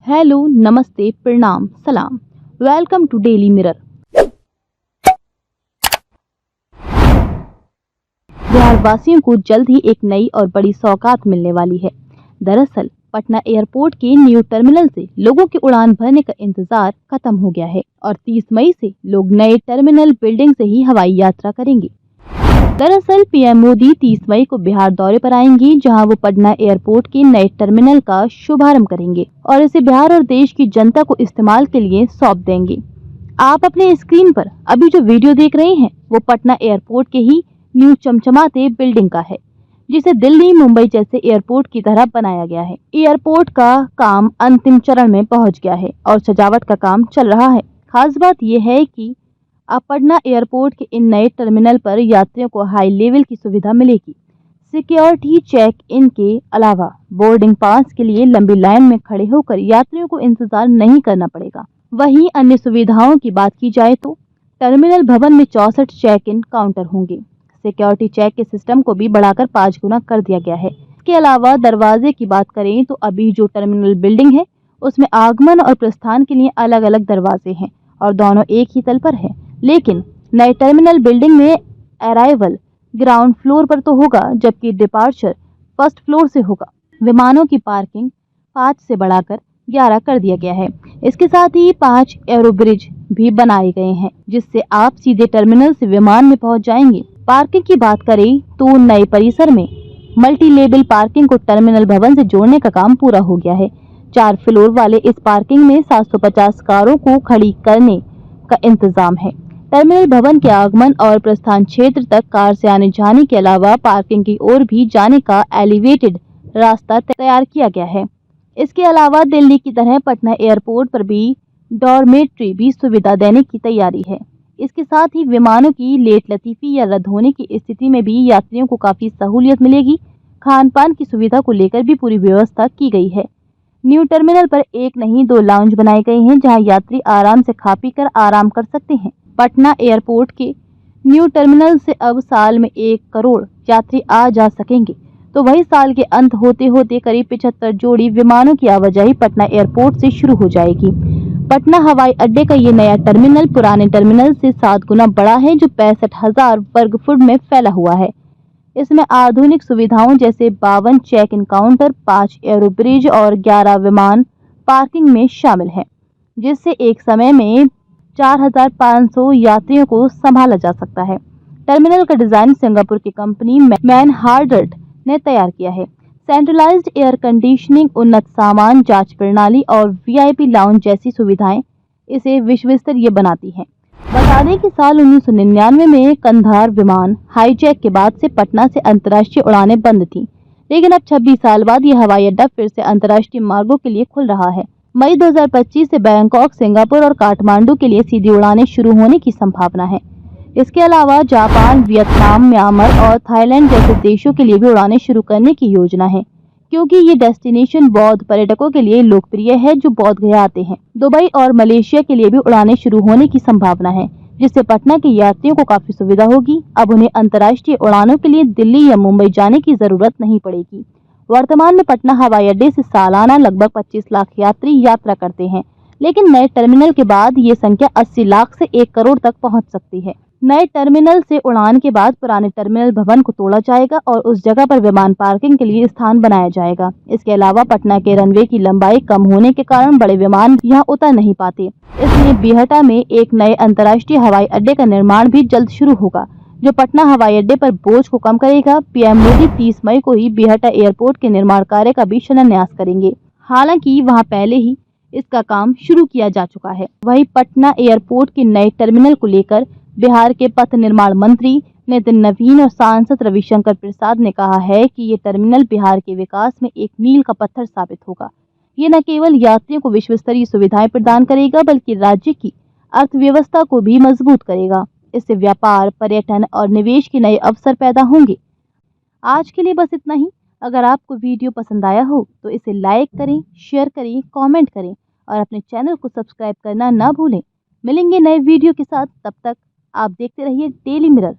Hello, नमस्ते, प्रणाम, सलाम। Welcome to Daily Mirror. Bihar वासियों को जल्द ही एक नई और बड़ी सौगात मिलने वाली है। दरअसल पटना एयरपोर्ट के न्यू टर्मिनल से लोगों की उड़ान भरने का इंतजार खत्म हो गया है और 30 मई से लोग नए टर्मिनल बिल्डिंग से ही हवाई यात्रा करेंगे। दरअसल पीएम मोदी 30 मई को बिहार दौरे पर आएंगे, जहां वो पटना एयरपोर्ट के नए टर्मिनल का शुभारंभ करेंगे और इसे बिहार और देश की जनता को इस्तेमाल के लिए सौंप देंगे। आप अपने स्क्रीन पर अभी जो वीडियो देख रहे हैं वो पटना एयरपोर्ट के ही न्यू चमचमाते बिल्डिंग का है, जिसे दिल्ली मुंबई जैसे एयरपोर्ट की तरह बनाया गया है। एयरपोर्ट का काम अंतिम चरण में पहुंच गया है और सजावट का काम चल रहा है। खास बात यह है कि अब पटना एयरपोर्ट के इन नए टर्मिनल पर यात्रियों को हाई लेवल की सुविधा मिलेगी। सिक्योरिटी चेक इन के अलावा बोर्डिंग पास के लिए लंबी लाइन में खड़े होकर यात्रियों को इंतजार नहीं करना पड़ेगा। वहीं अन्य सुविधाओं की बात की जाए तो टर्मिनल भवन में 64 चेक इन काउंटर होंगे। सिक्योरिटी चेक के सिस्टम को भी बढ़ाकर 5 गुना कर दिया गया है। इसके अलावा दरवाजे की बात करें तो अभी जो टर्मिनल बिल्डिंग है उसमें आगमन और प्रस्थान के लिए अलग अलग दरवाजे हैं और दोनों एक ही तल पर है। लेकिन नए टर्मिनल बिल्डिंग में अराइवल ग्राउंड फ्लोर पर तो होगा, जबकि डिपार्चर फर्स्ट फ्लोर से होगा। विमानों की पार्किंग 5 से बढ़ाकर 11 कर दिया गया है। इसके साथ ही 5 एरो ब्रिज भी बनाए गए हैं, जिससे आप सीधे टर्मिनल से विमान में पहुंच जाएंगे। पार्किंग की बात करें तो नए परिसर में मल्टी लेवल पार्किंग को टर्मिनल भवन से जोड़ने का काम पूरा हो गया है। 4 फ्लोर वाले इस पार्किंग में 750 कारों को खड़ी करने का इंतजाम है। टर्मिनल भवन के आगमन और प्रस्थान क्षेत्र तक कार से आने जाने के अलावा पार्किंग की ओर भी जाने का एलिवेटेड रास्ता तैयार किया गया है। इसके अलावा दिल्ली की तरह पटना एयरपोर्ट पर भी डॉर्मेट्री भी सुविधा देने की तैयारी है। इसके साथ ही विमानों की लेट लतीफी या रद्द होने की स्थिति में भी यात्रियों को काफी सहूलियत मिलेगी। खान पान की सुविधा को लेकर भी पूरी व्यवस्था की गई है। न्यू टर्मिनल पर एक नहीं 2 लाउंज बनाए गए हैं, जहां यात्री आराम से खा पी कर आराम कर सकते हैं। पटना एयरपोर्ट के न्यू टर्मिनल से अब साल में 1 करोड़ यात्री आ जा सकेंगे, तो वही साल के अंत होते होते करीब 75 जोड़ी विमानों की आवाजाही पटना एयरपोर्ट से शुरू हो जाएगी। पटना हवाई अड्डे का ये नया टर्मिनल पुराने टर्मिनल से 7 गुना बड़ा है, जो 65,000 वर्ग फुट में फैला हुआ है। इसमें आधुनिक सुविधाओं जैसे 52 check in counter, 5 aero bridge और 11 विमान पार्किंग में शामिल है, जिससे एक समय में 4,500 यात्रियों को संभाला जा सकता है। टर्मिनल का डिजाइन सिंगापुर की कंपनी मैनहार्डट ने तैयार किया है। सेंट्रलाइज्ड एयर कंडीशनिंग, उन्नत सामान जांच प्रणाली और वीआईपी लाउंज जैसी सुविधाएं इसे विश्व स्तरीय बनाती हैं। बता दें कि साल 1999 में कंधार विमान हाईजैक के बाद से पटना से अंतर्राष्ट्रीय उड़ानें बंद थीं, लेकिन अब 26 साल बाद यह हवाई अड्डा फिर से अंतर्राष्ट्रीय मार्गों के लिए खुल रहा है। मई 2025 से बैंकॉक, सिंगापुर और काठमांडू के लिए सीधी उड़ानें शुरू होने की संभावना है। इसके अलावा जापान, वियतनाम, म्यांमार और थाईलैंड जैसे देशों के लिए भी उड़ानें शुरू करने की योजना है, क्योंकि ये डेस्टिनेशन बौद्ध पर्यटकों के लिए लोकप्रिय है जो बौद्ध गया आते हैं। दुबई और मलेशिया के लिए भी उड़ानें शुरू होने की संभावना है, जिससे पटना के यात्रियों को काफी सुविधा होगी। अब उन्हें अंतर्राष्ट्रीय उड़ानों के लिए दिल्ली या मुंबई जाने की जरूरत नहीं पड़ेगी। वर्तमान में पटना हवाई अड्डे से सालाना लगभग 25 लाख यात्री यात्रा करते हैं, लेकिन नए टर्मिनल के बाद ये संख्या 80 लाख से 1 करोड़ तक पहुंच सकती है। नए टर्मिनल से उड़ान के बाद पुराने टर्मिनल भवन को तोड़ा जाएगा और उस जगह पर विमान पार्किंग के लिए स्थान बनाया जाएगा। इसके अलावा पटना के रनवे की लंबाई कम होने के कारण बड़े विमान यहां उतर नहीं पाते, इसलिए बीहटा में एक नए अंतर्राष्ट्रीय हवाई अड्डे का निर्माण भी जल्द शुरू होगा, जो पटना हवाई अड्डे पर बोझ को कम करेगा। पीएम मोदी 30 मई को ही बीहटा एयरपोर्ट के निर्माण कार्य का भी शिलान्यास करेंगे। हालांकि वहां पहले ही इसका काम शुरू किया जा चुका है। वहीं पटना एयरपोर्ट के नए टर्मिनल को लेकर बिहार के पथ निर्माण मंत्री नितिन नवीन और सांसद रविशंकर प्रसाद ने कहा है कि ये टर्मिनल बिहार के विकास में एक मील का पत्थर साबित होगा। ये न केवल यात्रियों को विश्व स्तरीय सुविधाएं प्रदान करेगा, बल्कि राज्य की अर्थव्यवस्था को भी मजबूत करेगा। इससे व्यापार, पर्यटन और निवेश के नए अवसर पैदा होंगे। आज के लिए बस इतना ही। अगर आपको वीडियो पसंद आया हो तो इसे लाइक करें, शेयर करें, कमेंट करें और अपने चैनल को सब्सक्राइब करना ना भूलें। मिलेंगे नए वीडियो के साथ, तब तक आप देखते रहिए डेली मिरर।